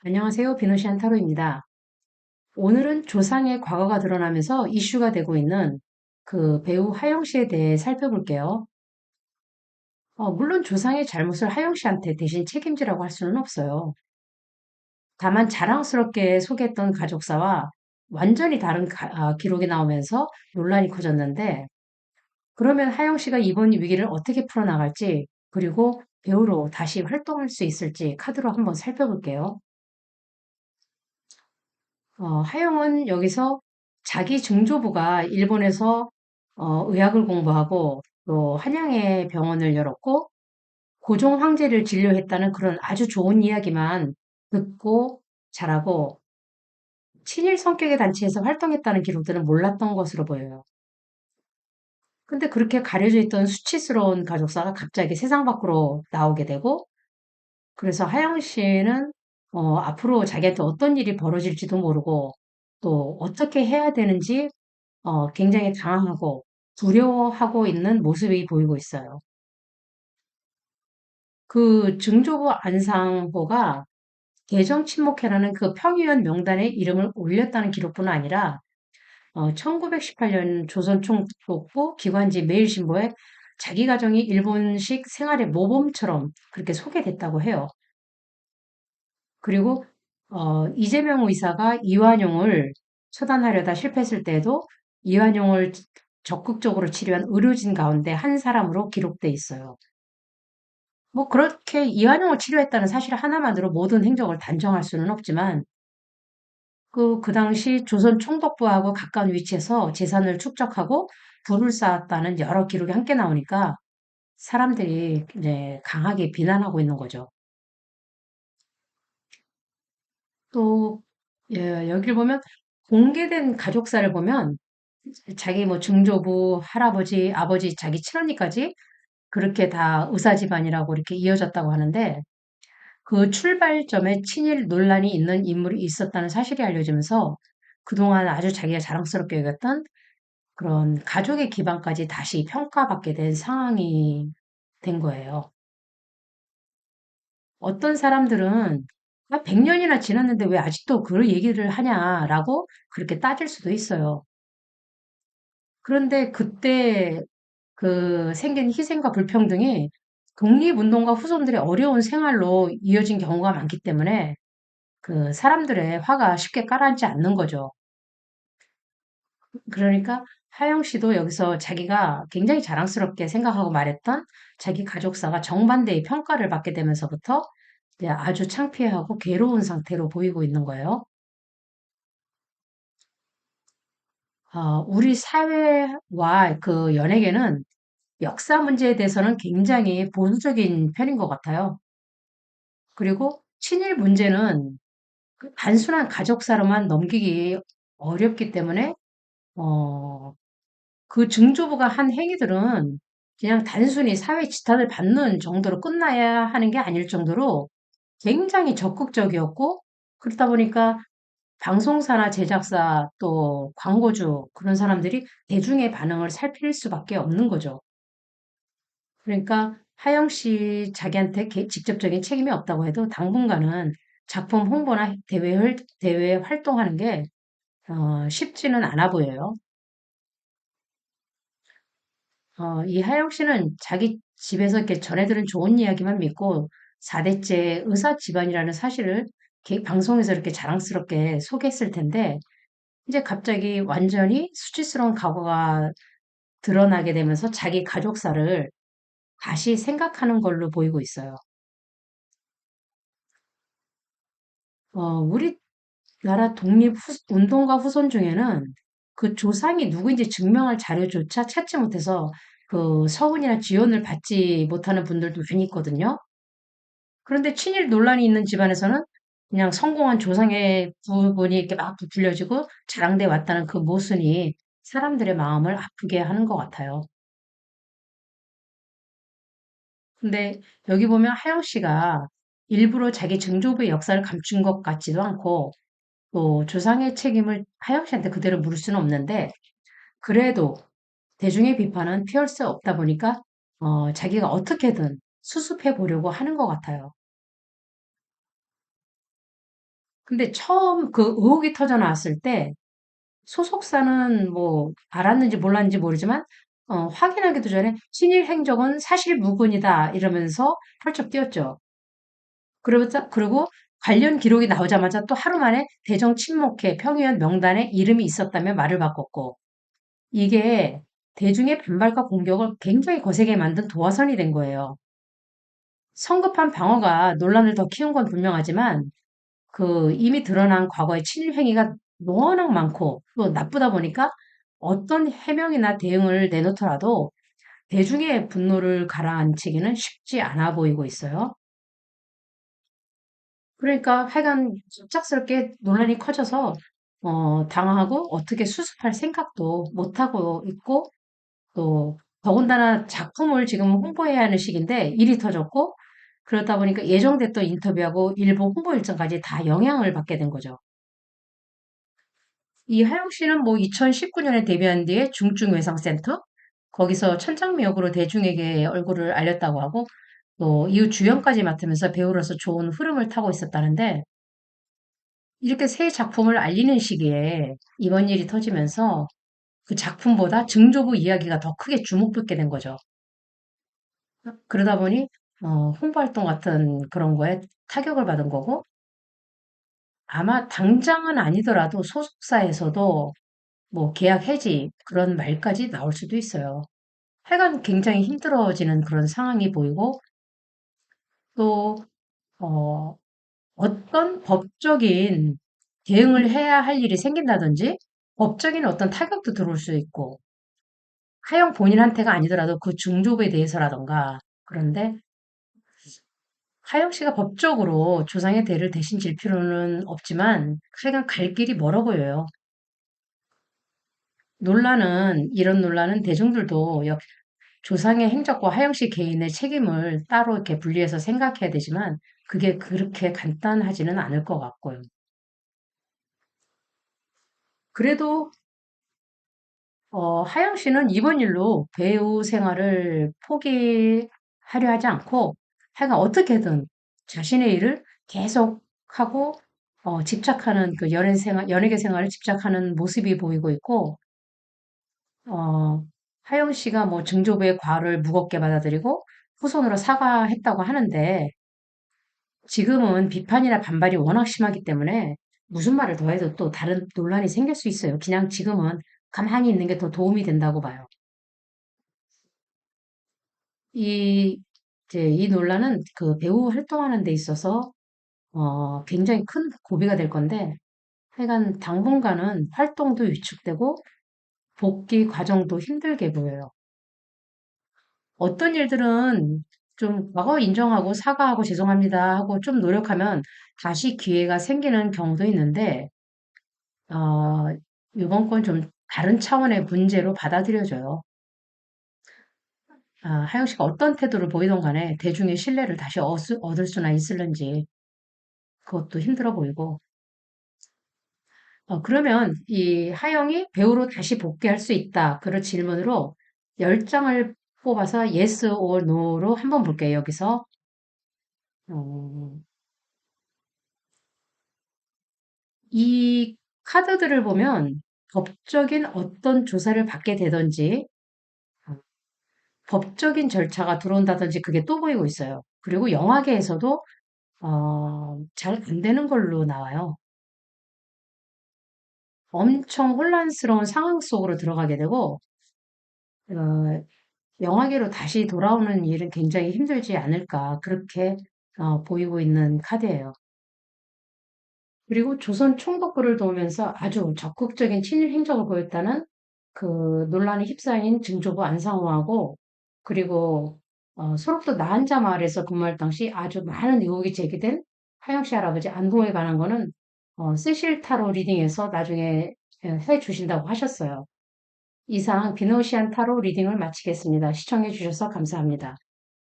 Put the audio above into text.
안녕하세요. 비노시안 타로입니다. 오늘은 조상의 과거가 드러나면서 이슈가 되고 있는 그 배우 하영 씨에 대해 살펴볼게요. 물론 조상의 잘못을 하영 씨한테 대신 책임지라고 할 수는 없어요. 다만 자랑스럽게 소개했던 가족사와 완전히 다른 기록이 나오면서 논란이 커졌는데, 그러면 하영 씨가 이번 위기를 어떻게 풀어나갈지, 그리고 배우로 다시 활동할 수 있을지 카드로 한번 살펴볼게요. 하영은 여기서 자기 증조부가 일본에서 의학을 공부하고 또 한양에 병원을 열었고 고종 황제를 진료했다는 그런 아주 좋은 이야기만 듣고 자라고 친일 성격의 단체에서 활동했다는 기록들은 몰랐던 것으로 보여요. 근데 그렇게 가려져 있던 수치스러운 가족사가 갑자기 세상 밖으로 나오게 되고 그래서 하영 씨는 앞으로 자기한테 어떤 일이 벌어질지도 모르고 또 어떻게 해야 되는지 굉장히 당황하고 두려워하고 있는 모습이 보이고 있어요. 그 증조부 안상호가 개정 친목회라는 그 평의원 명단에 이름을 올렸다는 기록뿐 아니라 1918년 조선 총독부 기관지 매일신보에 자기 가정이 일본식 생활의 모범처럼 그렇게 소개됐다고 해요. 그리고 이재명 의사가 이완용을 처단하려다 실패했을 때에도 이완용을 적극적으로 치료한 의료진 가운데 한 사람으로 기록돼 있어요. 뭐 그렇게 이완용을 치료했다는 사실 하나만으로 모든 행적을 단정할 수는 없지만 그 당시 조선 총독부하고 가까운 위치에서 재산을 축적하고 부를 쌓았다는 여러 기록이 함께 나오니까 사람들이 이제 강하게 비난하고 있는 거죠. 또 여기를 보면 공개된 가족사를 보면 자기 뭐 증조부, 할아버지, 아버지, 자기 친언니까지 그렇게 다 의사 집안이라고 이렇게 이어졌다고 하는데 그 출발점에 친일 논란이 있는 인물이 있었다는 사실이 알려지면서 그동안 아주 자기가 자랑스럽게 여겼던 그런 가족의 기반까지 다시 평가받게 된 상황이 된 거예요. 어떤 사람들은 100년이나 지났는데 왜 아직도 그 얘기를 하냐라고 그렇게 따질 수도 있어요. 그런데 그때 그 생긴 희생과 불평등이 독립운동가 후손들의 어려운 생활로 이어진 경우가 많기 때문에 그 사람들의 화가 쉽게 가라앉지 않는 거죠. 그러니까 하영 씨도 여기서 자기가 굉장히 자랑스럽게 생각하고 말했던 자기 가족사가 정반대의 평가를 받게 되면서부터 이제 아주 창피하고 괴로운 상태로 보이고 있는 거예요. 우리 사회와 그 연예계는 역사 문제에 대해서는 굉장히 보수적인 편인 것 같아요. 그리고 친일 문제는 그 단순한 가족사로만 넘기기 어렵기 때문에 어, 그 증조부가 한 행위들은 그냥 단순히 사회 지탄을 받는 정도로 끝나야 하는 게 아닐 정도로 굉장히 적극적이었고 그러다 보니까 방송사나 제작사 또 광고주 그런 사람들이 대중의 반응을 살필 수밖에 없는 거죠. 그러니까 하영 씨 자기한테 직접적인 책임이 없다고 해도 당분간은 작품 홍보나 대회 활동하는 게 쉽지는 않아 보여요. 이 하영 씨는 자기 집에서 이렇게 전해 들은 좋은 이야기만 믿고 4대째 의사 집안이라는 사실을 방송에서 이렇게 자랑스럽게 소개했을 텐데, 이제 갑자기 완전히 수치스러운 과거가 드러나게 되면서 자기 가족사를 다시 생각하는 걸로 보이고 있어요. 우리나라 독립운동가 후손 중에는 그 조상이 누구인지 증명할 자료조차 찾지 못해서 그 서훈이나 지원을 받지 못하는 분들도 많이 있거든요. 그런데 친일 논란이 있는 집안에서는 그냥 성공한 조상의 부분이 이렇게 막 부풀려지고 자랑돼 왔다는 그 모순이 사람들의 마음을 아프게 하는 것 같아요. 근데 여기 보면 하영 씨가 일부러 자기 증조부의 역사를 감춘 것 같지도 않고 또 조상의 책임을 하영 씨한테 그대로 물을 수는 없는데 그래도 대중의 비판은 피할 수 없다 보니까 자기가 어떻게든 수습해 보려고 하는 것 같아요. 근데 처음 그 의혹이 터져 나왔을 때 소속사는 뭐 알았는지 몰랐는지 모르지만 확인하기도 전에 친일 행적은 사실 무근이다 이러면서 펄쩍 뛰었죠. 그리고 관련 기록이 나오자마자 또 하루 만에 대정 친목회 평의원 명단에 이름이 있었다며 말을 바꿨고 이게 대중의 반발과 공격을 굉장히 거세게 만든 도화선이 된 거예요. 성급한 방어가 논란을 더 키운 건 분명하지만 그 이미 드러난 과거의 친일 행위가 워낙 많고 또 나쁘다 보니까 어떤 해명이나 대응을 내놓더라도 대중의 분노를 가라앉히기는 쉽지 않아 보이고 있어요. 그러니까 하여간 갑작스럽게 논란이 커져서 당황하고 어떻게 수습할 생각도 못하고 있고 또 더군다나 작품을 지금 홍보해야 하는 시기인데 일이 터졌고 그러다 보니까 예정됐던 인터뷰하고 일부 홍보 일정까지 다 영향을 받게 된 거죠. 이 하영 씨는 뭐 2019년에 데뷔한 뒤에 중증외상센터 거기서 천장미 역으로 대중에게 얼굴을 알렸다고 하고 또 이후 주연까지 맡으면서 배우로서 좋은 흐름을 타고 있었다는데 이렇게 새 작품을 알리는 시기에 이번 일이 터지면서 그 작품보다 증조부 이야기가 더 크게 주목받게 된 거죠. 그러다 보니 홍보 활동 같은 그런 거에 타격을 받은 거고 아마 당장은 아니더라도 소속사에서도 뭐 계약 해지 그런 말까지 나올 수도 있어요. 하여간 굉장히 힘들어지는 그런 상황이 보이고 또 어, 어떤 법적인 대응을 해야 할 일이 생긴다든지 법적인 어떤 타격도 들어올 수 있고 하영 본인한테가 아니더라도 그 중조부에 대해서라던가 그런데 하영 씨가 법적으로 조상의 대를 대신 질 필요는 없지만 하여간 갈 길이 멀어 보여요. 이런 논란은 대중들도 조상의 행적과 하영 씨 개인의 책임을 따로 이렇게 분리해서 생각해야 되지만 그게 그렇게 간단하지는 않을 것 같고요. 그래도 하영 씨는 이번 일로 배우 생활을 포기하려 하지 않고 하여간 어떻게든 자신의 일을 계속하고 집착하는 그 연예계 생활을 집착하는 모습이 보이고 있고 어, 하영 씨가 뭐 증조부의 과를 무겁게 받아들이고 후손으로 사과했다고 하는데 지금은 비판이나 반발이 워낙 심하기 때문에 무슨 말을 더 해도 또 다른 논란이 생길 수 있어요. 그냥 지금은 가만히 있는 게 더 도움이 된다고 봐요. 이, 이 논란은 그 배우 활동하는 데 있어서 굉장히 큰 고비가 될 건데 하여간 당분간은 활동도 위축되고 복귀 과정도 힘들게 보여요. 어떤 일들은 좀 과거 인정하고 사과하고 죄송합니다 하고 좀 노력하면 다시 기회가 생기는 경우도 있는데, 어, 이번 건 좀 다른 차원의 문제로 받아들여져요. 하영 씨가 어떤 태도를 보이던 간에 대중의 신뢰를 다시 얻을 수나 있을는지 그것도 힘들어 보이고. 그러면 이 하영이 배우로 다시 복귀할 수 있다. 그런 질문으로 10장을 뽑아서 yes or no로 한번 볼게요, 여기서. 어, 이 카드들을 보면 법적인 어떤 조사를 받게 되든지 어, 법적인 절차가 들어온다든지 그게 또 보이고 있어요. 그리고 영화계에서도 잘 안 되는 걸로 나와요. 엄청 혼란스러운 상황 속으로 들어가게 되고 어, 영화계로 다시 돌아오는 일은 굉장히 힘들지 않을까 그렇게 보이고 있는 카드예요. 그리고 조선 총독부를 도우면서 아주 적극적인 친일 행적을 보였다는 그 논란에 휩싸인 증조부 안상호하고 그리고 소록도 나한자 마을에서 근무할 당시 아주 많은 의혹이 제기된 하영씨 할아버지 안동에 관한 거는 세실 타로 리딩에서 나중에 해 주신다고 하셨어요. 이상 비노시안 타로 리딩을 마치겠습니다. 시청해 주셔서 감사합니다.